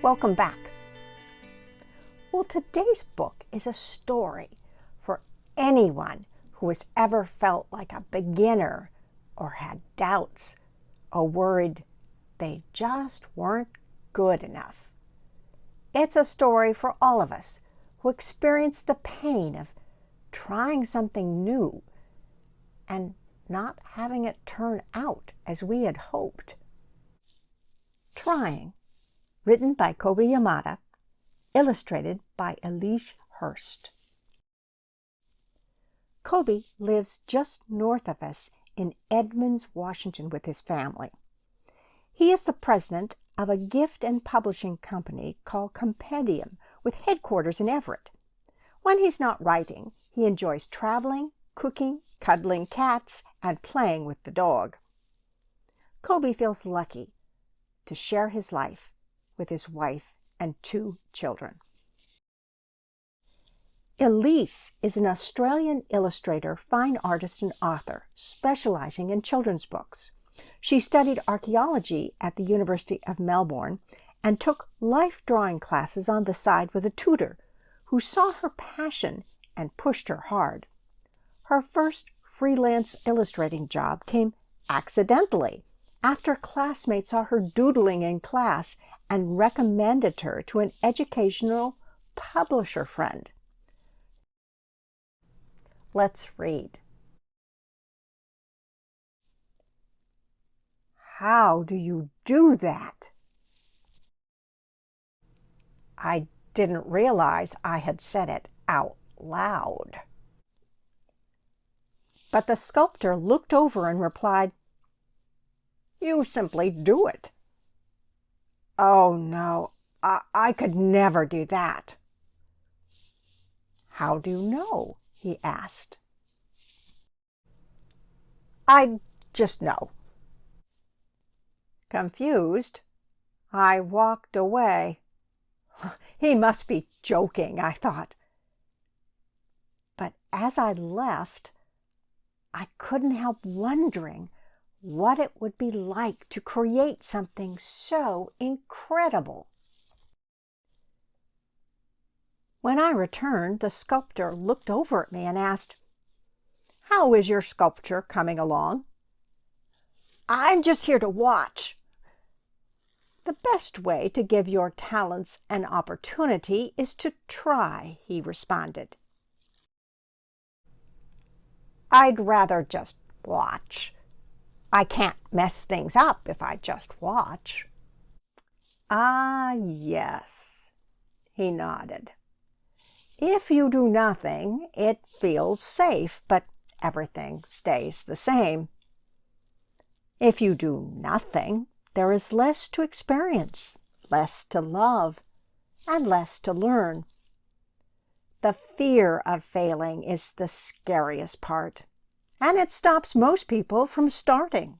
Welcome back. Well, today's book is a story for anyone who has ever felt like a beginner or had doubts or worried they just weren't good enough. It's a story for all of us who experience the pain of trying something new and not having it turn out as we had hoped. Trying, written by Kobe Yamada, illustrated by Elise Hurst. Kobe lives just north of us in Edmonds, Washington with his family. He is the president of a gift and publishing company called Compendium with headquarters in Everett. When he's not writing, he enjoys traveling, cooking, cuddling cats, and playing with the dog. Kobe feels lucky to share his life with his wife and 2 children. Elise is an Australian illustrator, fine artist, and author specializing in children's books. She studied archaeology at the University of Melbourne and took life drawing classes on the side with a tutor who saw her passion and pushed her hard. Her first freelance illustrating job came accidentally after classmates saw her doodling in class and recommended her to an educational publisher friend. Let's read. How do you do that? I didn't realize I had said it out loud. But the sculptor looked over and replied, "You simply do it." "Oh no, I could never do that." "How do you know?" he asked. "I just know." Confused, I walked away. He must be joking, I thought. But as I left, I couldn't help wondering what it would be like to create something so incredible. When I returned, the sculptor looked over at me and asked, "How is your sculpture coming along?" "I'm just here to watch." "The best way to give your talents an opportunity is to try," he responded. "I'd rather just watch. I can't mess things up if I just watch." "Ah, yes," he nodded. "If you do nothing, it feels safe, but everything stays the same. If you do nothing, there is less to experience, less to love, and less to learn. The fear of failing is the scariest part, and it stops most people from starting.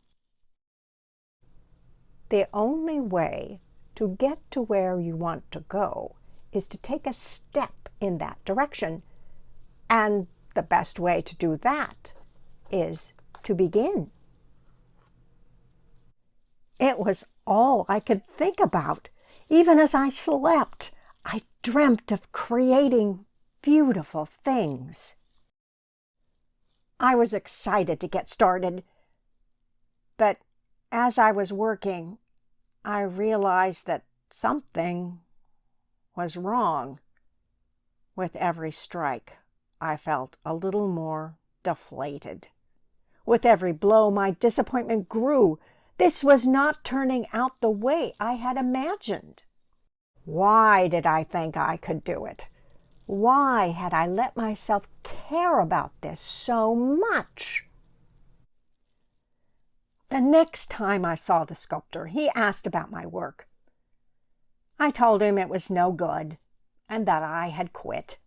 The only way to get to where you want to go is to take a step in that direction, and the best way to do that is to begin." It was all I could think about. Even as I slept, I dreamt of creating beautiful things. I was excited to get started, but as I was working, I realized that something was wrong. With every strike, I felt a little more deflated. With every blow, my disappointment grew. This was not turning out the way I had imagined. Why did I think I could do it? Why had I let myself care about this so much? The next time I saw the sculptor, he asked about my work. I told him it was no good and that I had quit.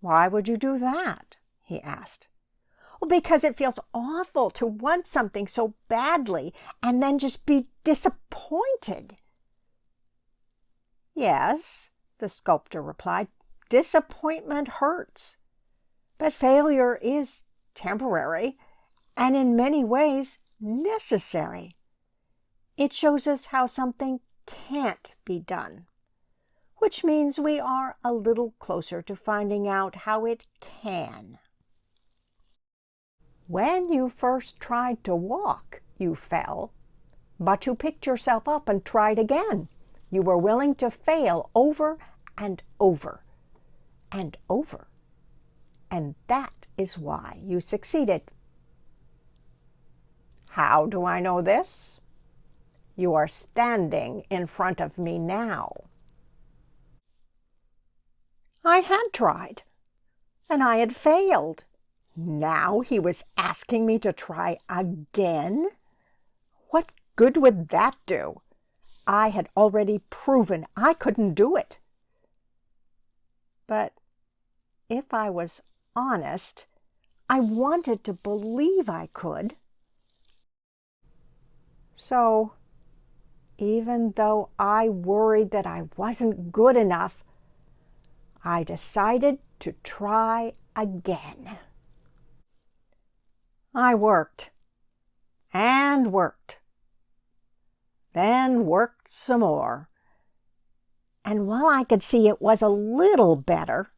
"Why would you do that?" he asked. "Well, because it feels awful to want something so badly and then just be disappointed." "Yes," the sculptor replied, "disappointment hurts. But failure is temporary and in many ways necessary. It shows us how something can't be done, which means we are a little closer to finding out how it can. When you first tried to walk, you fell, but you picked yourself up and tried again. You were willing to fail over and over and over, and that is why you succeeded. How do I know this? You are standing in front of me now. I had tried, and I had failed. Now he was asking me to try again? What good would that do? I had already proven I couldn't do it. But if I was honest, I wanted to believe I could. So, even though I worried that I wasn't good enough, I decided to try again. I worked and worked, then worked some more. And while I could see it was a little better,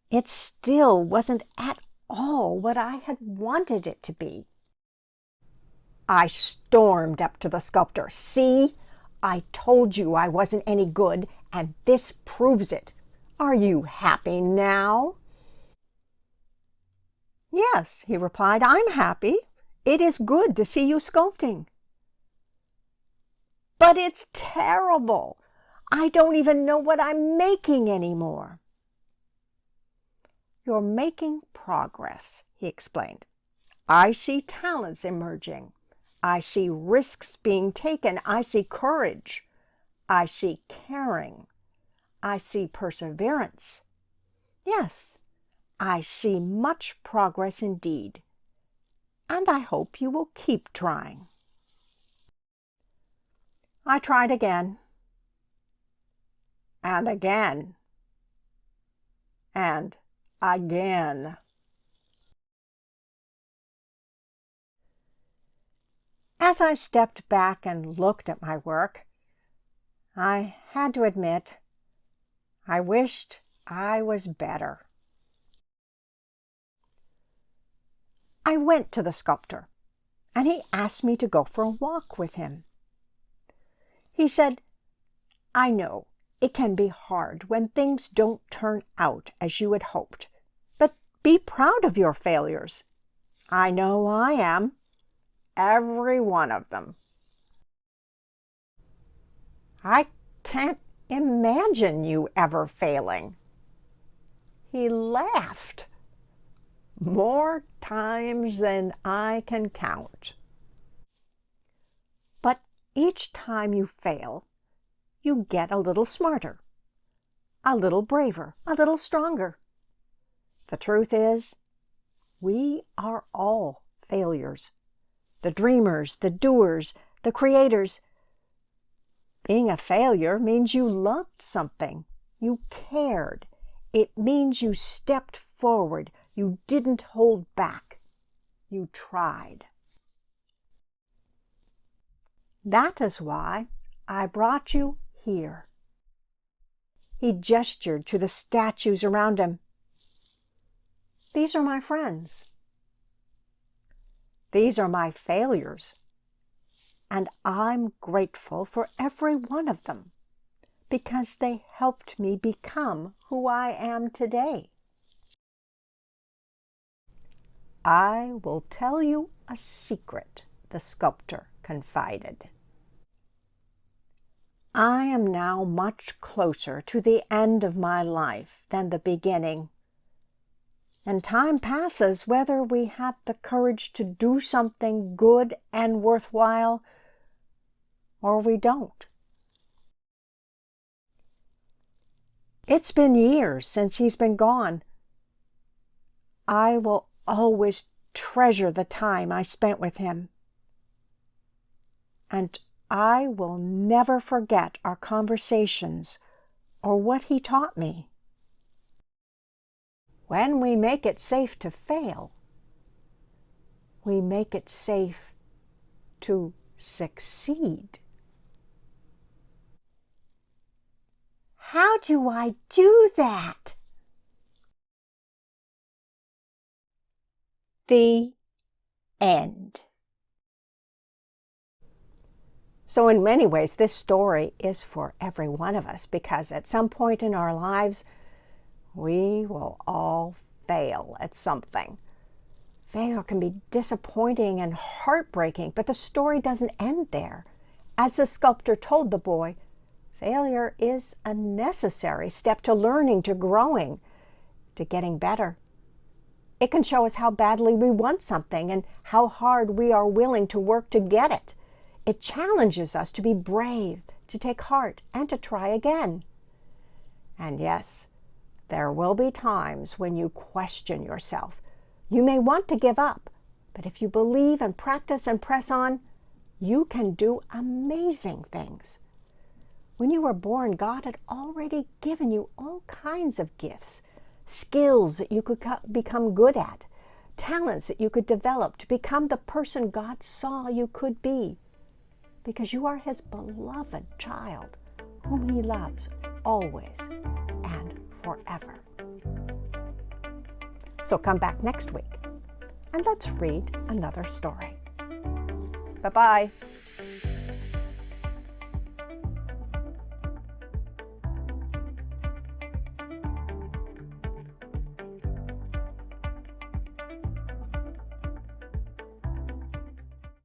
it still wasn't at all what I had wanted it to be. I stormed up to the sculptor. "See, I told you I wasn't any good, and this proves it. Are you happy now?" "Yes," he replied, "I'm happy. It is good to see you sculpting." "But it's terrible. I don't even know what I'm making anymore." "You're making progress," he explained. "I see talents emerging. I see risks being taken. I see courage. I see caring. I see perseverance. Yes, I see much progress indeed, and I hope you will keep trying." I tried again, and again, and again. As I stepped back and looked at my work, I had to admit, I wished I was better. I went to the sculptor, and he asked me to go for a walk with him. He said, "I know it can be hard when things don't turn out as you had hoped, but be proud of your failures. I know I am, every one of them." "I can't imagine you ever failing." He laughed. "More times than I can count." "But each time you fail, you get a little smarter, a little braver, a little stronger. The truth is, we are all failures. The dreamers, the doers, the creators. Being a failure means you loved something, you cared. It means you stepped forward, you didn't hold back, you tried. That is why I brought you here." He gestured to the statues around him. "These are my friends. These are my failures, and I'm grateful for every one of them because they helped me become who I am today. I will tell you a secret," the sculptor confided. "I am now much closer to the end of my life than the beginning. And time passes whether we have the courage to do something good and worthwhile or we don't. It's been years since he's been gone. I will always treasure the time I spent with him. And I will never forget our conversations or what he taught me. When we make it safe to fail, we make it safe to succeed." How do I do that? The end. So in many ways, this story is for every one of us, because at some point in our lives, we will all fail at something. Failure can be disappointing and heartbreaking, but the story doesn't end there. As the sculptor told the boy, failure is a necessary step to learning, to growing, to getting better. It can show us how badly we want something and how hard we are willing to work to get it. It challenges us to be brave, to take heart, and to try again. And yes, there will be times when you question yourself. You may want to give up, but if you believe and practice and press on, you can do amazing things. When you were born, God had already given you all kinds of gifts, skills that you could become good at, talents that you could develop to become the person God saw you could be, because you are His beloved child, whom He loves always and forever. So come back next week and let's read another story. Bye-bye.